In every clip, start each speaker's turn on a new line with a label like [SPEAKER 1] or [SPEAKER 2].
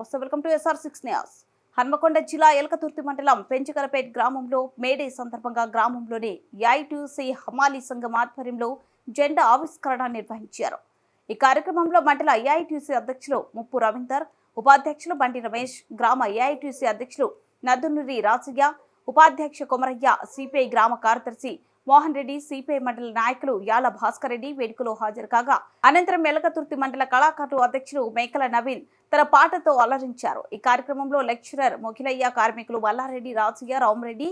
[SPEAKER 1] నమస్తే, welcome to SR6 news. Hanamkonda జిల్లా ఎలకతుర్తి మండలం పెంచకరపేట్ గ్రామంలో మేడే సందర్భంగా గ్రామంలోని ఏఐటీయూసీ హమాలీ సంఘం ఆధ్వర్యంలో జెండా ఆవిష్కరణ నిర్వహించారు. ఈ కార్యక్రమంలో మండల ఏఐటీయూసీ అధ్యక్షులు ముప్పు రవీందర్, ఉపాధ్యక్షులు బండి రమేష్, గ్రామ ఏఐటీయూసీ అధ్యక్షులు నదునూరి రాజయ్య, ఉపాధ్యక్ష కొమరయ్య, సిపిఐ గ్రామ కార్యదర్శి మోహన్ రెడ్డి, సిపిఐ మండల నాయకులు యాల భాస్కర్ రెడ్డి వేడుకలో హాజరు కాగా అనంతరం ఎలకతుర్తి మండల కళాకారు అధ్యక్షులు మేకల నవీన్ తన పాటతో అలరించారు. ఈ కార్యక్రమంలో లెక్చరర్ మొగిలయ్య, కార్మికులు వల్లారెడ్డి, రాజయ్య, రామరెడ్డి,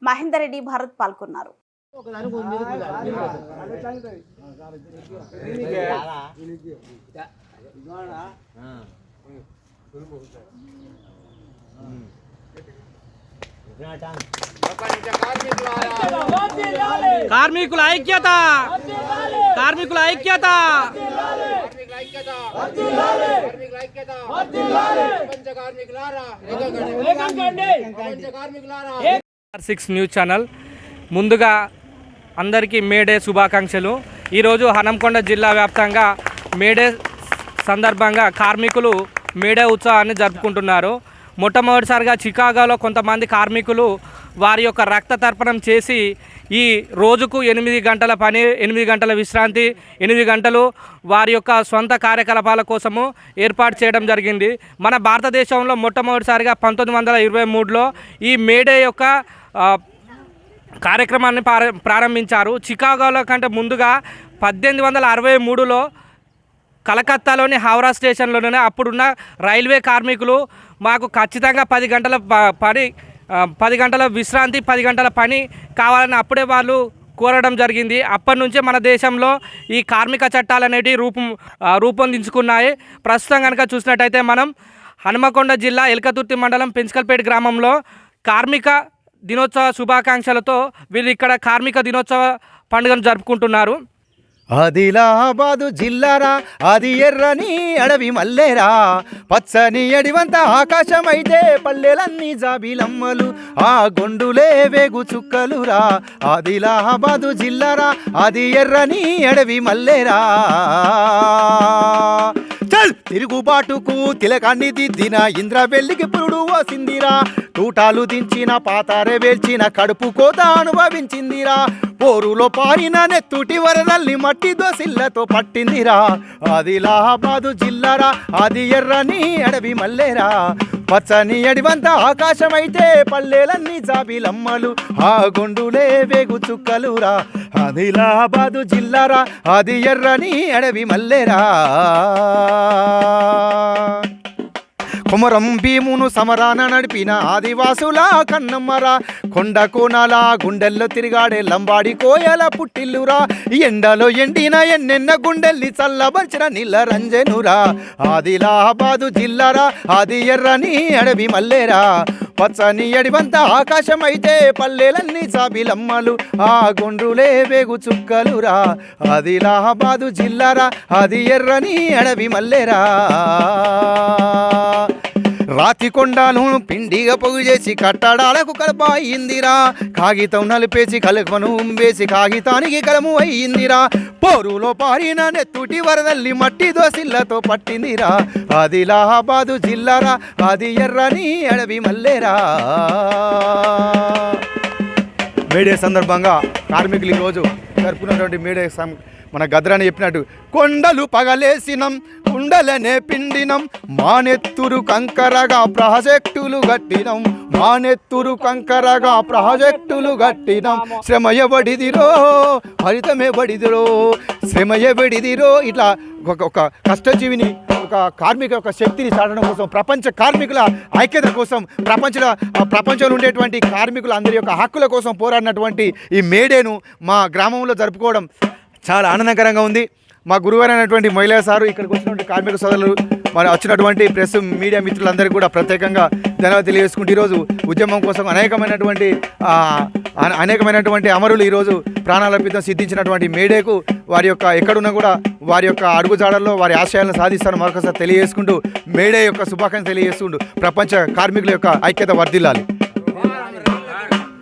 [SPEAKER 1] మహేందర్ రెడ్డి, భారత్ పాల్గొన్నారు.
[SPEAKER 2] కార్మికుల ఐక్యత, కార్మికుల ఐక్యత. SR6 న్యూస్ ఛానల్ ముందుగా అందరికీ మేడే శుభాకాంక్షలు. ఈరోజు హన్మకొండ జిల్లా వ్యాప్తంగా మేడే సందర్భంగా కార్మికులు మేడే ఉత్సవాన్ని జరుపుకుంటున్నారు. మొట్టమొదటిసారిగా చికాగోలో కొంతమంది కార్మికులు వారి యొక్క రక్త తర్పణం చేసి ఈ రోజుకు 8 గంటల పని, 8 గంటల విశ్రాంతి, 8 గంటలు వారి యొక్క సొంత కార్యకలాపాల కోసము ఏర్పాటు చేయడం జరిగింది. మన భారతదేశంలో మొట్టమొదటిసారిగా 1923లో ఈ మేడే యొక్క కార్యక్రమాన్ని ప్రారంభించారు. చికాగోలో కంటే ముందుగా 1863లో కలకత్తాలోని హౌరా స్టేషన్లోనే అప్పుడున్న రైల్వే కార్మికులు మాకు ఖచ్చితంగా 10 గంటల విశ్రాంతి, 10 గంటల పని కావాలని అప్పుడే వాళ్ళు కోరడం జరిగింది. అప్పటి నుంచే మన దేశంలో ఈ కార్మిక చట్టాలు అనేవి రూపొందించుకున్నాయి. ప్రస్తుతం కనుక చూసినట్టయితే మనం హన్మకొండ జిల్లా ఎలకతుర్తి మండలం పెంచకల్పేట గ్రామంలో కార్మిక దినోత్సవ శుభాకాంక్షలతో వీళ్ళు ఇక్కడ కార్మిక దినోత్సవ పండుగను జరుపుకుంటున్నారు.
[SPEAKER 3] ఆదిలాబాదు జిల్లారా, అది ఎర్రని అడవి మల్లేరా, పచ్చని అడివంత ఆకాశమైతే పల్లెలన్నీ జాబిలమ్మలు, ఆ గొండులే వేగు చుక్కలురా. ఆదిలాబాదు జిల్లారా, అది ఎర్రని అడవి మల్లేరా. చల్ తిరుగుబాటుకు తిలకాన్ని దిద్దిన ఇంద్రవెల్లికి పురుడు వసిందిరా, తూటాలు దించిన పాతారే వేల్చిన కడుపు కోత అనుభవించిందిరా, పోరులో పారిన నెత్తుటి వరదల్ని మట్టి దోసిళ్లతో పట్టిందిరా. ఆదిలాబాదు జిల్లారా, అది ఎర్రని అడవి మల్లేరా, పచ్చని అడివంత ఆకాశమైతే పల్లెలన్నీ జాబిలమ్మలు, ఆ గొండులే వేగు చుక్కలురా. ఆదిలాబాదు జిల్లారా, అది ఎర్రని అడవి మల్లేరా. కుమరం భీమును సమరాన నడిపిన ఆదివాసుల కన్నమ్మరా, కొండ కోనాల గుండెల్లో తిరిగాడే లంబాడి కోయల పుట్టిల్లురా, ఎండలో ఎండిన ఎన్నెన్న గుండెల్ని చల్లబరిచిన నీళ్ళ రంజనురా. ఆదిలాబాదు జిల్లారా, అది ఎర్రని అడవి మల్లేరా, పచ్చని అడివంత ఆకాశమైతే పల్లెలన్నీ జాబిలమ్మలు, ఆ గుండ్రులే వేగు చుక్కలురా. ఆదిలాబాదు జిల్లారా, అది ఎర్రని అడవి మల్లేరా. రాతి కొండను పిండిగా పొగు చేసి కట్టడాలకు కలప అయ్యిందిరా, కాగితం నలిపేసి కలుపను వేసి కాగితానికి కలము అయ్యిందిరా, పోరులో పారిన నెత్తుటి వరదల్లి మట్టి దోసిళ్లతో పట్టిందిరా. ఆదిలాబాదు జిల్లారా, అది ఎర్రని అడవి మల్లేరా. మేడే సందర్భంగా కార్మికులు ఈరోజు జరుపుకున్నటువంటి మేడే మన గద్రాన్ని చెప్పినట్టు, కొండలు పగలేసినం కుండలనే పిండినం, మానెత్తురు కంకరగా ప్రాజెక్టులు గట్టినం, మానెత్తురు కంకరగా ప్రాజెక్టులు గట్టినం, శ్రమయబడిదిరో ఫలితమే బడిదిరో, శ్రమయబడిదిరో. ఇట్లా ఒక కష్టజీవిని, ఒక కార్మిక యొక్క శక్తిని చాటడం కోసం, ప్రపంచ కార్మికుల ఐక్యత కోసం, ప్రపంచంలో ఉండేటువంటి కార్మికుల అందరి యొక్క హక్కుల కోసం పోరాడినటువంటి ఈ మేడేను మా గ్రామంలో జరుపుకోవడం చాలా ఆనందకరంగా ఉంది. మా గురువారు అయినటువంటి మహిళా సారు, ఇక్కడికి వచ్చినటువంటి కార్మిక సోదరులు, మరి వచ్చినటువంటి ప్రెస్ మీడియా మిత్రులందరికీ కూడా ప్రత్యేకంగా ధన్యవాదాలు తెలియజేసుకుంటూ, ఈరోజు ఉద్యమం కోసం అనేకమైనటువంటి అమరులు ఈరోజు ప్రాణాలర్పితం సిద్ధించినటువంటి మేడేకు వారి యొక్క ఎక్కడున్నా కూడా వారి యొక్క అడుగుజాడల్లో వారి ఆశయాలను సాధిస్తారని మరొకసారి తెలియజేసుకుంటూ మేడే యొక్క శుభాకాంక్షలు తెలియజేసుకుంటూ ప్రపంచ కార్మికుల యొక్క ఐక్యత వర్ధిల్లాలి.